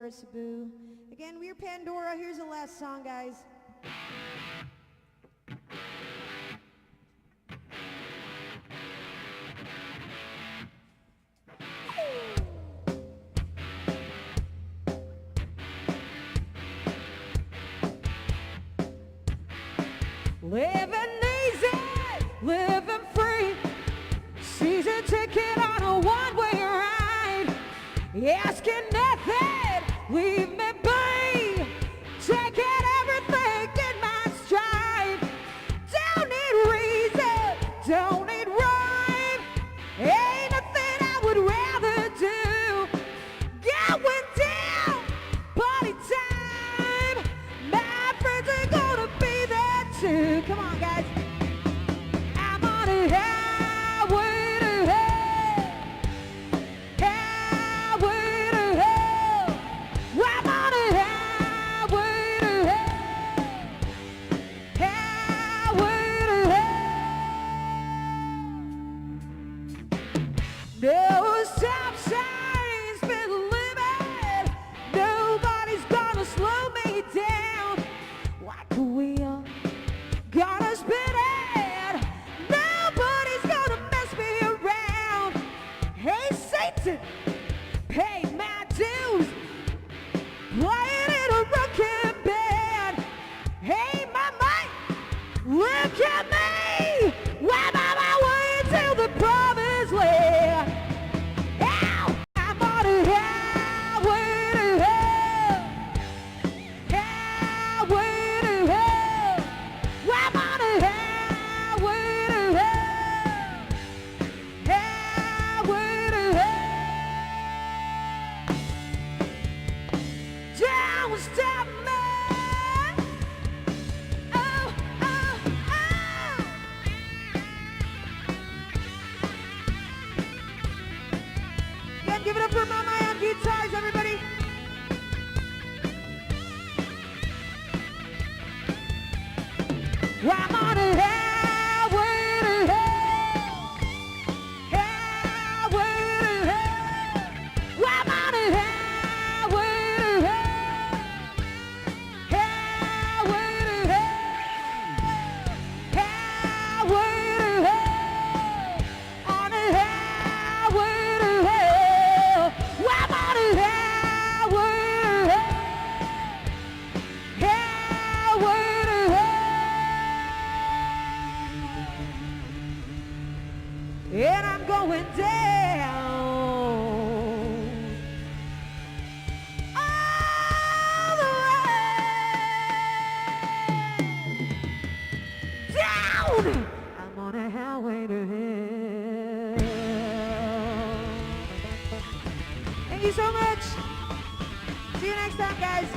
Cebu. Again, we're Pandora. Here's the last song, guys. Living easy, living free. Season ticket on a one-way ride. Asking nothing, leave me be. Taking everything in my stride. Don't need reason, don't need rhyme. Ain't nothing I would rather do. Going down, party time. My friends are gonna be there too. Come on, guys. I'm on a highway to hell. Highway to hell. I'm on a highway to hell. Highway to hell. No stop signs been living. Nobody's gonna slow me down. Like a wheel, gonna spin it. Nobody's gonna mess me around. Hey Satan, pay my dues. Playing in a rockin' band. Hey mama, look at me. I'm on my way to the promised land. Ow! I'm on a highway to hell. Highway to hell. I'm on a highway to hell. Highway to hell. Don't stop me. Oh, oh, oh. Again, give it up for Mama on guitars, everybody. I'm on a highway to hell. Highway to hell. I'm on a highway to hell. Highway to hell. Highway to hell. On a highway to hell. I'm on a highway to hell. Highway to hell. And I'm going down all the way down. I'm on a highway to hell. Thank you so much. See you next time, guys.